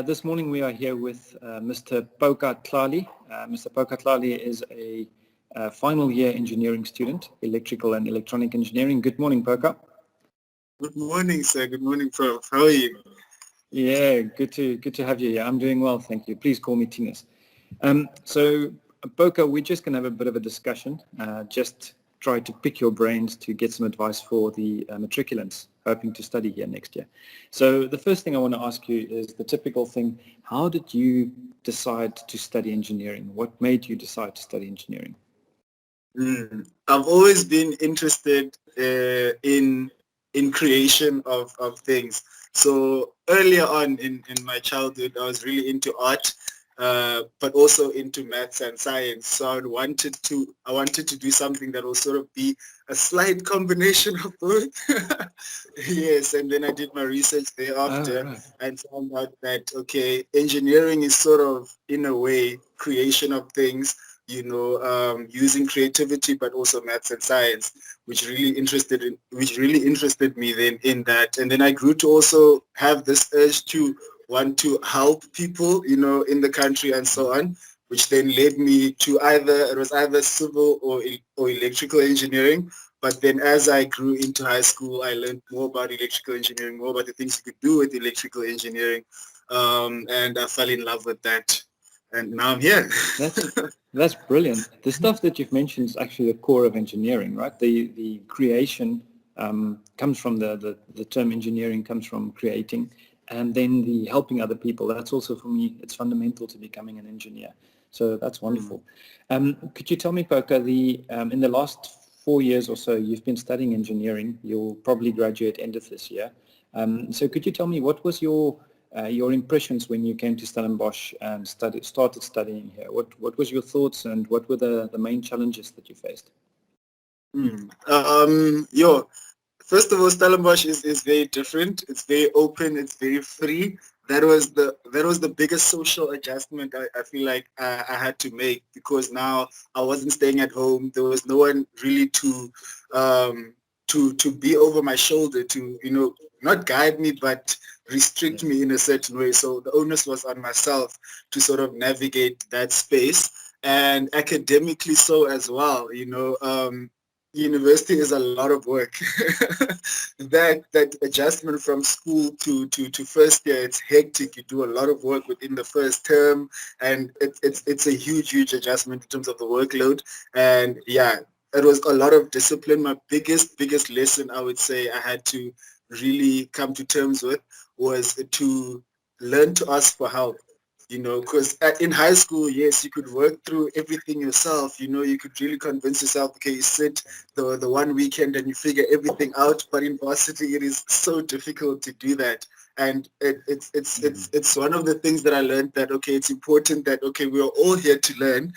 this morning we are here with Mr. Phoka Tlali. Mr. Phoka Tlali is a final year engineering student, electrical and electronic engineering. Good morning, Phoka. Good morning, sir. Good morning, Prof. How are you? Yeah, good to have you here. I'm doing well, thank you. Please call me Tinas. So, Phoka, we're just going to have a bit of a discussion. Just try to pick your brains to get some advice for the matriculants hoping to study here next year. So the first thing I want to ask you is the typical thing. How did you decide to study engineering? What made you decide to study engineering? I've always been interested in creation of things. So earlier on in my childhood, I was really into art, but also into maths and science. So I wanted to do something that will sort of be a slight combination of both. Yes, and then I did my research thereafter and found out that, okay, engineering is sort of, in a way, creation of things, using creativity, but also maths and science, which really interested me then in that. And then I grew to also have this urge to want to help people, in the country and so on, which then led me to either civil or electrical engineering. But then as I grew into high school, I learned more about electrical engineering, more about the things you could do with electrical engineering, and I fell in love with that. And now I'm here. That's brilliant. The stuff that you've mentioned is actually the core of engineering, right? The creation comes from the term engineering comes from creating, and then the helping other people. That's also, for me, it's fundamental to becoming an engineer. So that's wonderful. Could you tell me, Phoka, in the last 4 years or so, you've been studying engineering. You'll probably graduate end of this year. So could you tell me what was your impressions when you came to Stellenbosch and started studying here? What was your thoughts, and what were the main challenges that you faced? First of all, Stellenbosch is very different. It's very open. It's very free. That was the biggest social adjustment I feel like I had to make, because now I wasn't staying at home. There was no one really to be over my shoulder to not guide me, but restrict me in a certain way. So the onus was on myself to sort of navigate that space, and academically so as well. University is a lot of work. that adjustment from school to first year, it's hectic. You do a lot of work within the first term, and it's a huge adjustment in terms of the workload. And yeah, it was a lot of discipline. My biggest lesson, I would say, I had to really come to terms with was to learn to ask for help. Because in high school, yes, you could work through everything yourself. You could really convince yourself, okay, you sit the one weekend and you figure everything out. But in varsity, it is so difficult to do that. And it's one of the things that I learned, that, okay, it's important that, okay, we're all here to learn.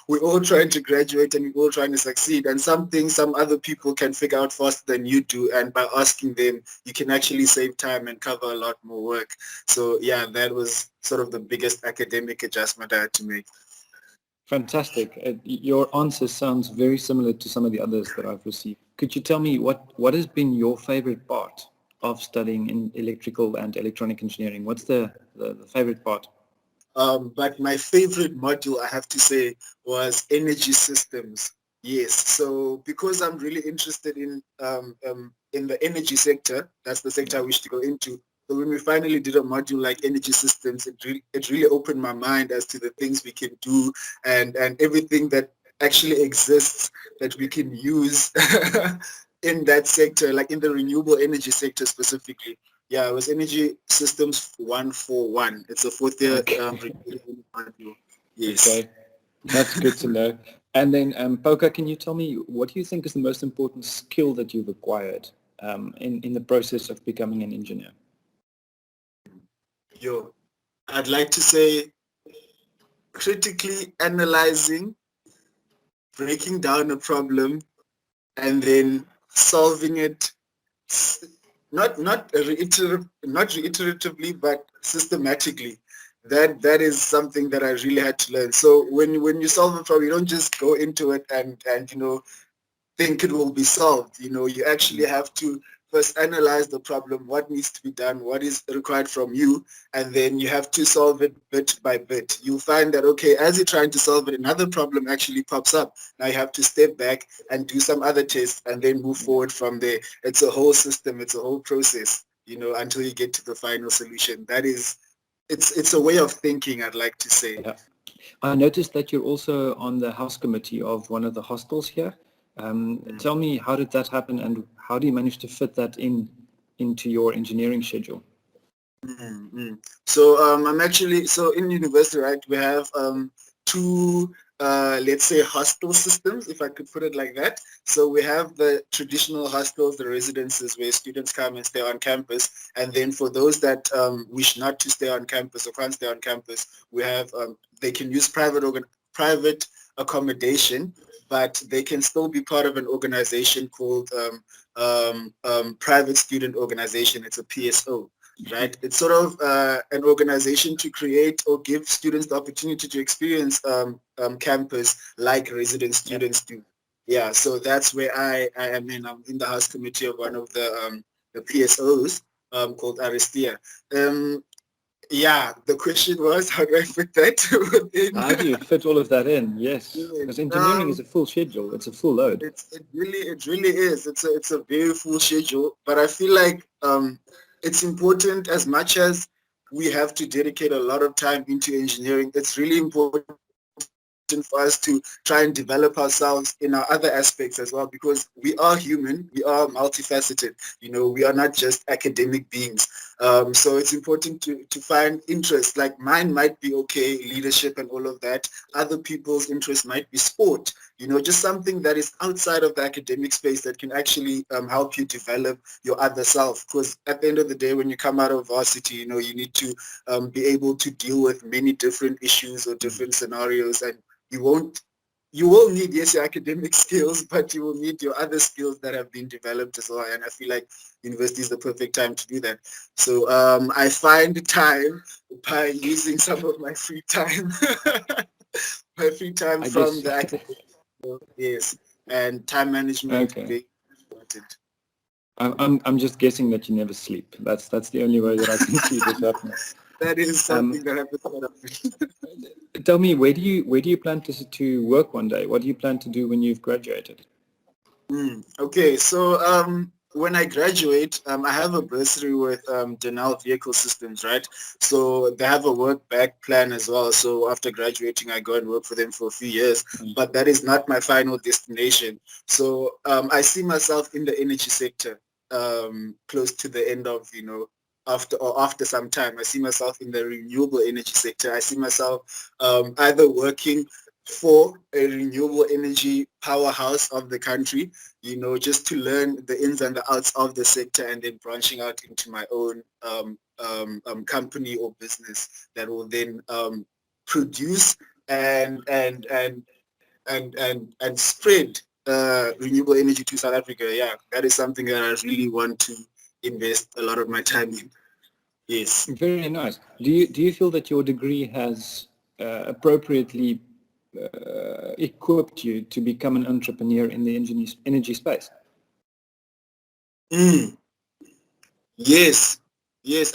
We're all trying to graduate and we're all trying to succeed. And some things some other people can figure out faster than you do. And by asking them, you can actually save time and cover a lot more work. So yeah, that was sort of the biggest academic adjustment I had to make. Fantastic. Your answer sounds very similar to some of the others that I've received. Could you tell me what has been your favorite part of studying in electrical and electronic engineering? What's the favorite part? But my favorite module, I have to say, was energy systems. Yes, so because I'm really interested in the energy sector, that's the sector I wish to go into. So when we finally did a module like energy systems, it really opened my mind as to the things we can do, and everything that actually exists that we can use in that sector, like in the renewable energy sector specifically. Yeah, it was Energy Systems 141. It's a fourth year module. Yes. Okay, that's good to know. And then, Phoka, can you tell me, what do you think is the most important skill that you've acquired in the process of becoming an engineer? I'd like to say critically analyzing, breaking down a problem, and then solving it, not reiteratively, but systematically. That is something that I really had to learn. So when you solve a problem, you don't just go into it and think it will be solved. You actually have to first analyze the problem, what needs to be done, what is required from you, and then you have to solve it bit by bit. You'll find that, okay, as you're trying to solve it, another problem actually pops up. Now you have to step back and do some other tests and then move forward from there. It's a whole system, it's a whole process, until you get to the final solution. It's a way of thinking, I'd like to say. Yeah. I noticed that you're also on the house committee of one of the hostels here. Tell me, how did that happen, and how do you manage to fit that into your engineering schedule? Mm-hmm. So I'm actually, in university, right, we have two, let's say, hostel systems, if I could put it like that. So we have the traditional hostels, the residences where students come and stay on campus. And then for those that wish not to stay on campus or can't stay on campus, we have, they can use private accommodation, but they can still be part of an organization called Private Student Organization. It's a PSO. Right, it's sort of an organization to create or give students the opportunity to experience campus like resident students do. Yeah, so that's where I am in. I'm in the house committee of one of the PSOs called Aristia. Yeah, the question was, how do I fit that within? How do you fit all of that in? Yes, because engineering is a full schedule. It's a full load. It really is. It's a very full schedule, but I feel like it's important. As much as we have to dedicate a lot of time into engineering, it's really important for us to try and develop ourselves in our other aspects as well, because we are human, we are multifaceted, we are not just academic beings. So it's important to find interest. Like mine might be leadership and all of that. Other people's interest might be sport, just something that is outside of the academic space that can actually help you develop your other self. Because at the end of the day, when you come out of varsity, you need to be able to deal with many different issues or different scenarios, and you will need, yes, your academic skills, but you will need your other skills that have been developed as well. And I feel like university is the perfect time to do that. So I find time by using some of my free time, from the academic. Yes, and time management. Okay. Very important. I'm just guessing that you never sleep. That's the only way that I can see this happening. That is something that happens quite often. Tell me, where do you plan to work one day? What do you plan to do when you've graduated? Okay, so when I graduate, I have a bursary with Denal Vehicle Systems, right? So they have a work back plan as well. So after graduating, I go and work for them for a few years, but that is not my final destination. So I see myself in the energy sector close to the end of, after some time. I see myself in the renewable energy sector. I see myself either working for a renewable energy powerhouse of the country, just to learn the ins and the outs of the sector, and then branching out into my own company or business that will then produce and spread renewable energy to South Africa. Yeah, that is something that I really want to invest a lot of my time in. Yes. Very nice. Do you feel that your degree has appropriately equipped you to become an entrepreneur in the energy space? Yes.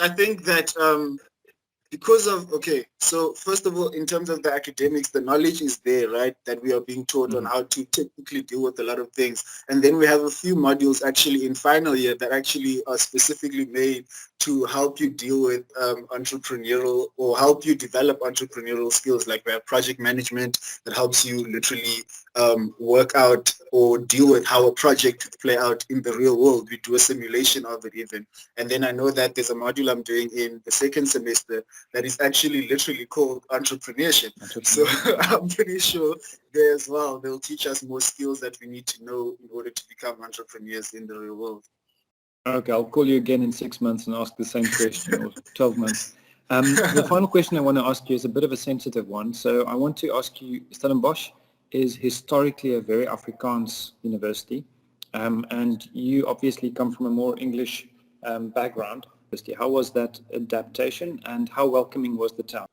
I think that because of, so first of all, in terms of the academics, the knowledge is there, right, that we are being taught on how to technically deal with a lot of things. And then we have a few modules actually in final year that actually are specifically made to help you deal with entrepreneurial, or help you develop entrepreneurial skills. Like we have project management that helps you literally work out or deal with how a project would play out in the real world. We do a simulation of it even. And then I know that there's a module I'm doing in the second semester that is actually literally called entrepreneurship. So I'm pretty sure there as well, they'll teach us more skills that we need to know in order to become entrepreneurs in the real world. Okay, I'll call you again in 6 months and ask the same question, or 12 months. The final question I want to ask you is a bit of a sensitive one. So I want to ask you, Stellenbosch is historically a very Afrikaans university, and you obviously come from a more English background. How was that adaptation, and how welcoming was the town?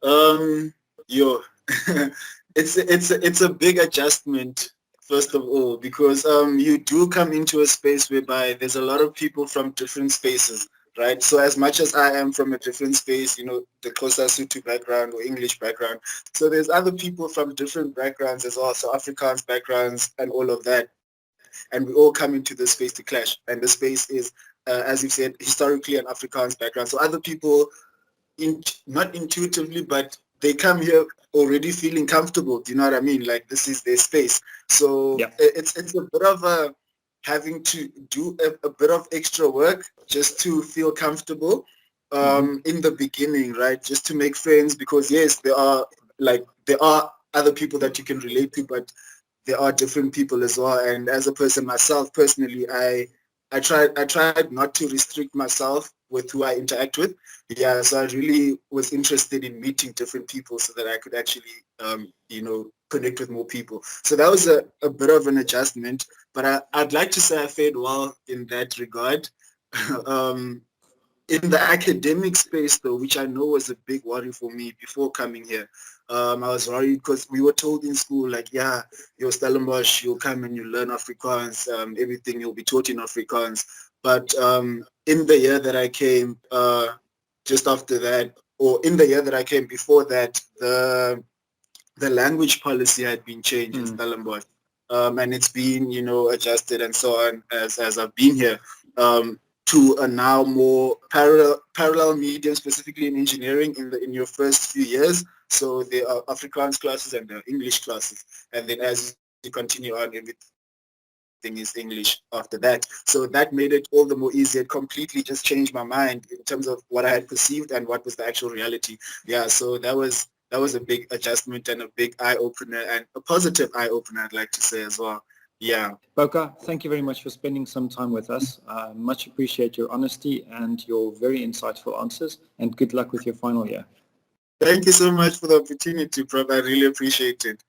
It's a big adjustment first of all, because you do come into a space whereby there's a lot of people from different spaces, right? So as much as I am from a different space, the Xhosa Sotho background or English background, so there's other people from different backgrounds as well, so Afrikaans backgrounds and all of that. And we all come into this space to clash. And the space is, as you've said, historically an Afrikaans background. So other people, not intuitively, but they come here already feeling comfortable. Do you know what I mean? Like this is their space. So Yeah. it's a bit of a having to do a bit of extra work just to feel comfortable in the beginning, right? Just to make friends, because yes, there are other people that you can relate to, but there are different people as well. And as a person myself, personally, I tried not to restrict myself with who I interact with. Yeah, so I really was interested in meeting different people so that I could actually, connect with more people. So that was a bit of an adjustment, but I'd like to say I fared well in that regard. um, in the academic space, though, which I know was a big worry for me before coming here, I was worried because we were told in school, like, yeah, you're Stellenbosch, you'll come and you learn Afrikaans, everything you'll be taught in Afrikaans. But in the year that I came, just after that, or in the year that I came before that, the language policy had been changed in Stellenbosch. And it's been, adjusted and so on as I've been here. To a now more parallel medium, specifically in engineering in your first few years. So there are Afrikaans classes and there are English classes. And then as you continue on, everything is English after that. So that made it all the more easier. It completely just changed my mind in terms of what I had perceived and what was the actual reality. Yeah, so that was a big adjustment and a big eye-opener, and a positive eye-opener, I'd like to say as well. Yeah. Phoka, thank you very much for spending some time with us. Much appreciate your honesty and your very insightful answers, and good luck with your final year. Thank you so much for the opportunity, Prof. I really appreciate it.